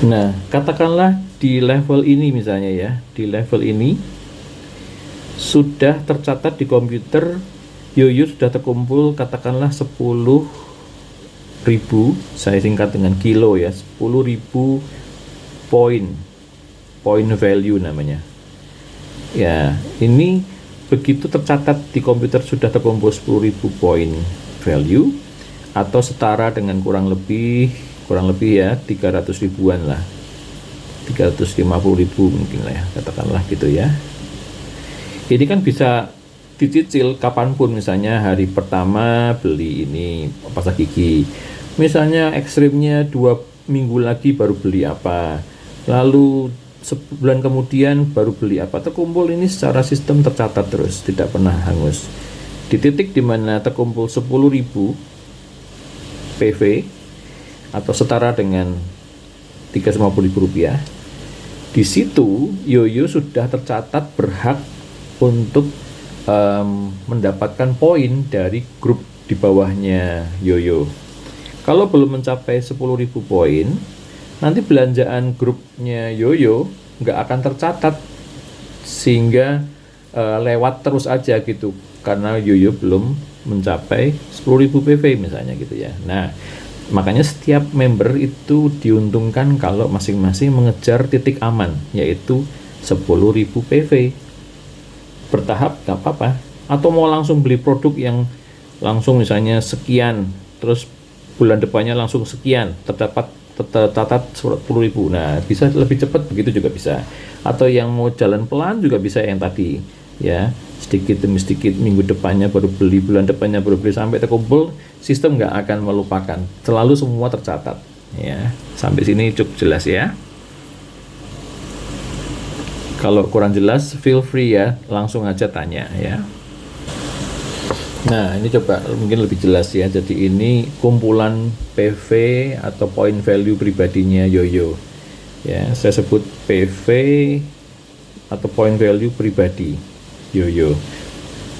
Nah, katakanlah di level ini misalnya ya, di level ini sudah tercatat di komputer yoyo sudah terkumpul katakanlah 10.000, saya singkat dengan kilo ya, 10.000 point value namanya. Ya, ini begitu tercatat di komputer sudah terkumpul 10.000 point value atau setara dengan kurang lebih ya 300 ribuan lah, 350.000 mungkin lah ya, katakanlah gitu ya. Ini kan bisa dicicil kapanpun, misalnya hari pertama beli ini pasta gigi, misalnya ekstrimnya 2 minggu lagi baru beli apa, lalu sebulan kemudian baru beli apa, terkumpul ini secara sistem tercatat terus, tidak pernah hangus. Di titik dimana terkumpul 10.000 PV atau setara dengan 350.000 rupiah, di situ yoyo sudah tercatat berhak untuk mendapatkan poin dari grup di bawahnya yoyo. Kalau belum mencapai 10.000 poin, nanti belanjaan grupnya yoyo nggak akan tercatat, sehingga lewat terus aja gitu, karena yoyo belum mencapai 10.000 PV misalnya gitu ya. Nah, makanya setiap member itu diuntungkan kalau masing-masing mengejar titik aman, yaitu 10.000 PV. Bertahap gak apa-apa, atau mau langsung beli produk yang langsung misalnya sekian, terus bulan depannya langsung sekian, tercatat 10.000. Nah, bisa lebih cepat, begitu juga bisa. Atau yang mau jalan pelan juga bisa yang tadi ya, sedikit demi sedikit, minggu depannya baru beli, bulan depannya baru beli, sampai terkumpul. Sistem nggak akan melupakan, selalu semua tercatat ya. Sampai sini cukup jelas ya. Kalau kurang jelas feel free ya, langsung aja tanya ya. Nah, ini coba mungkin lebih jelas ya. Jadi ini kumpulan PV atau point value pribadinya yoyo ya. Saya sebut PV atau point value pribadi yoyo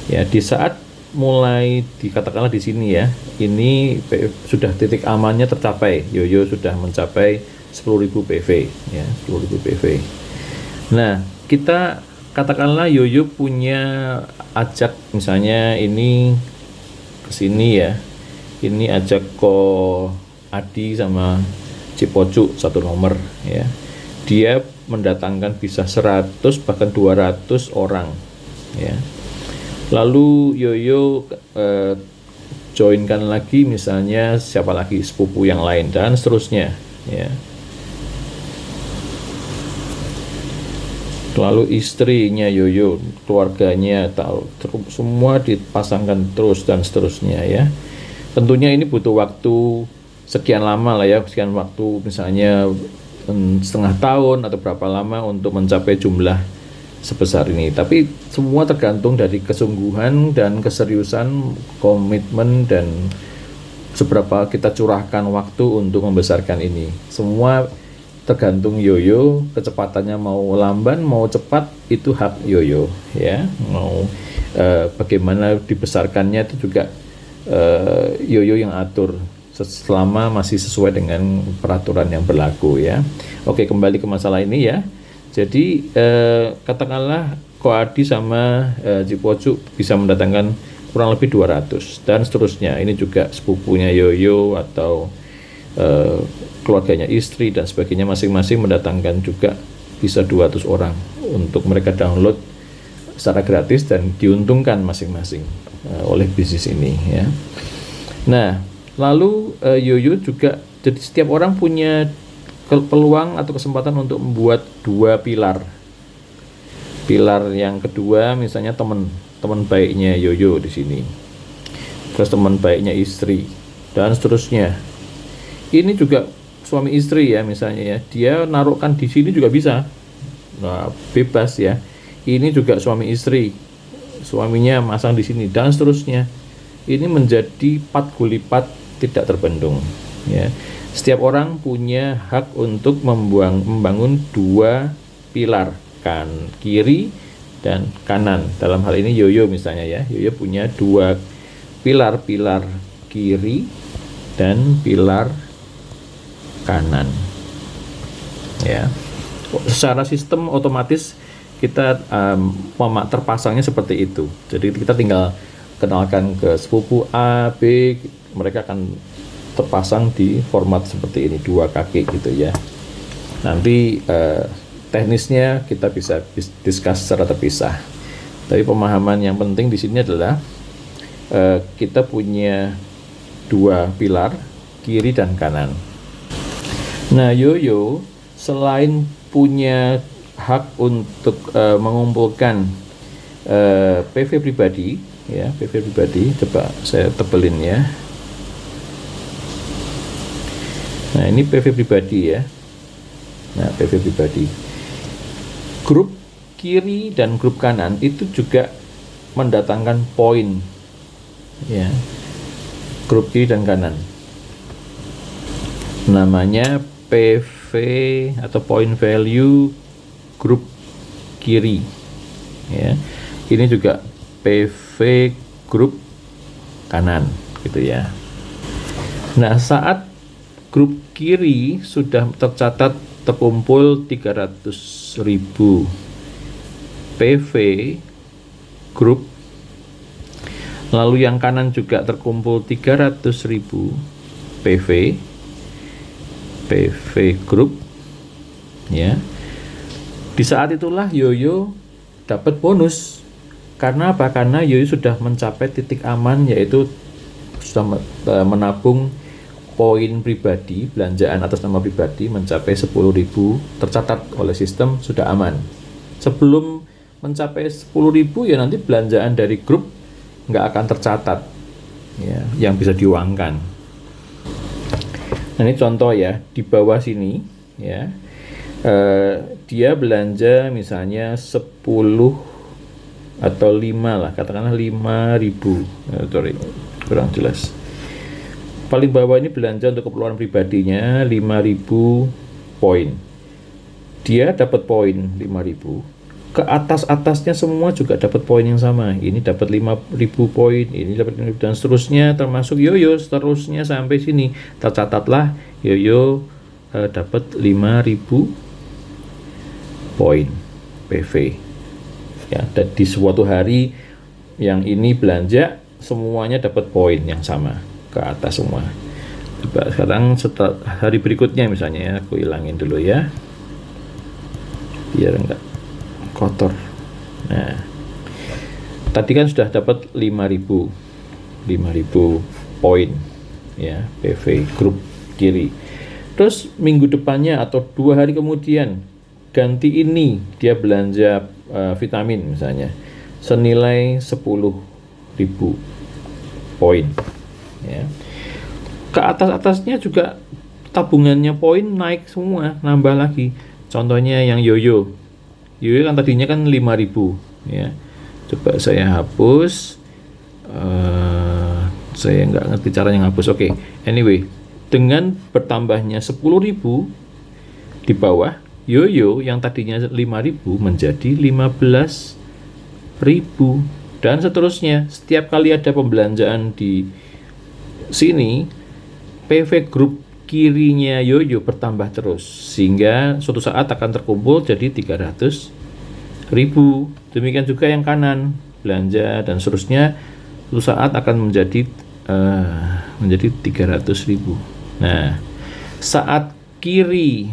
ya. Di saat mulai dikatakanlah di sini ya, ini sudah titik amannya tercapai, yoyo sudah mencapai 10.000 PV ya, 10.000 PV. Nah, kita katakanlah yoyo punya ajak, misalnya ini ke sini ya, ini ajak ko Adi sama Cipocu satu nomor ya, dia mendatangkan bisa 100 bahkan 200 orang ya. Lalu yoyo joinkan lagi misalnya siapa lagi, sepupu yang lain dan seterusnya ya. Lalu istrinya yoyo, keluarganya, tahu, semua dipasangkan terus dan seterusnya ya. Tentunya ini butuh waktu sekian lama lah ya, sekian waktu misalnya setengah tahun atau berapa lama untuk mencapai jumlah sebesar ini. Tapi semua tergantung dari kesungguhan dan keseriusan, komitmen, dan seberapa kita curahkan waktu untuk membesarkan ini. Semua tergantung yoyo, kecepatannya mau lamban mau cepat itu hak yoyo ya. Mau bagaimana dibesarkannya itu juga yoyo yang atur, selama masih sesuai dengan peraturan yang berlaku ya. Oke, kembali ke masalah ini ya. Jadi katakanlah Ko Adi sama Cipocu bisa mendatangkan kurang lebih 200 dan seterusnya. Ini juga sepupunya yoyo atau keluarganya istri dan sebagainya, masing-masing mendatangkan juga bisa 200 orang untuk mereka download secara gratis dan diuntungkan masing-masing oleh bisnis ini ya. Nah, lalu yoyo juga, jadi setiap orang punya peluang atau kesempatan untuk membuat 2 pilar. Pilar yang kedua misalnya teman baiknya yoyo di sini, terus teman baiknya istri dan seterusnya. Ini juga suami istri ya misalnya ya, dia naruhkan di sini juga bisa. Nah, bebas ya. Ini juga suami istri, suaminya masang di sini dan seterusnya. Ini menjadi 4 gulipat tidak terbendung ya. Setiap orang punya hak untuk membangun 2 pilar, kan kiri dan kanan. Dalam hal ini yoyo misalnya ya, yoyo punya 2 pilar kiri dan pilar kanan ya. Secara sistem otomatis kita terpasangnya seperti itu. Jadi kita tinggal kenalkan ke sepupu A, B, mereka akan terpasang di format seperti ini, 2 kaki gitu ya. Nanti teknisnya kita bisa discuss secara terpisah. Tapi pemahaman yang penting di sini adalah kita punya 2 pilar, kiri dan kanan. Nah, yoyo selain punya hak untuk mengumpulkan PV pribadi, ya, PV pribadi, coba saya tebelin ya. Nah, ini PV pribadi ya. Nah, PV pribadi. Grup kiri dan grup kanan itu juga mendatangkan poin, ya. Grup kiri dan kanan. Namanya PV atau point value grup kiri, ya. Ini juga PV grup kanan, gitu ya. Nah, saat grup kiri sudah tercatat terkumpul 300.000 PV grup, lalu yang kanan juga terkumpul 300.000 PV grup, ya. Di saat itulah yoyo dapat bonus. Karena apa? Karena yoyo sudah mencapai titik aman, yaitu sudah menabung poin pribadi, belanjaan atas nama pribadi mencapai 10.000, tercatat oleh sistem, sudah aman. Sebelum mencapai 10.000 ya nanti belanjaan dari grup nggak akan tercatat, ya, yang bisa diuangkan. Nah, ini contoh ya, di bawah sini ya, dia belanja misalnya 10 atau 5 lah, katakanlah 5.000, sorry, kurang jelas. Paling bawah ini belanja untuk keperluan pribadinya 5.000 poin. Dia dapat poin 5.000. Ke atas-atasnya semua juga dapat poin yang sama. Ini dapat 5.000 poin, ini dapat 5.000, dan seterusnya, termasuk yoyo seterusnya sampai sini. Tercatatlah yoyo dapat 5.000 poin PV. Ya, dan di suatu hari yang ini belanja semuanya dapat poin yang sama ke atas semua. Coba sekarang setelah hari berikutnya misalnya ya, aku hilangin dulu ya biar enggak kotor. Nah, tadi kan sudah dapat 5.000 poin ya, PV grup kiri. Terus minggu depannya atau 2 hari kemudian ganti ini, dia belanja vitamin misalnya senilai 10.000 poin, ya. Ke atas-atasnya juga tabungannya poin naik semua, nambah lagi. Contohnya yang yoyo kan tadinya kan 5.000 ya. Coba saya hapus, saya nggak ngerti caranya ngapus. Oke, anyway, dengan bertambahnya 10.000 di bawah, yoyo yang tadinya 5.000 menjadi 15.000, dan seterusnya. Setiap kali ada pembelanjaan di sini, PV grup kirinya yoyo bertambah terus, sehingga suatu saat akan terkumpul jadi 300.000. Demikian juga yang kanan, belanja dan seterusnya, suatu saat akan menjadi 300.000. Nah, saat kiri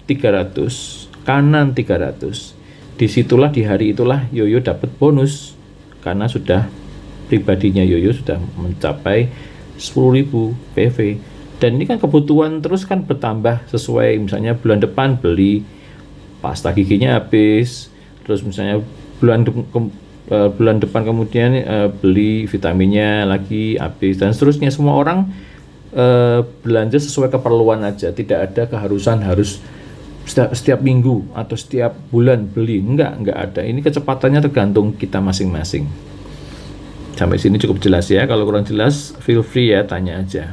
300, kanan 300, disitulah, di hari itulah yoyo dapat bonus, karena sudah pribadinya yoyo sudah mencapai 10.000 PV. Dan ini kan kebutuhan terus kan bertambah sesuai, misalnya bulan depan beli pasta giginya habis, terus misalnya bulan depan kemudian beli vitaminnya lagi habis, dan seterusnya. Semua orang belanja sesuai keperluan aja, tidak ada keharusan harus setiap minggu atau setiap bulan beli, enggak ada. Ini kecepatannya tergantung kita masing-masing. Sampai sini cukup jelas ya. Kalau kurang jelas feel free ya, tanya aja.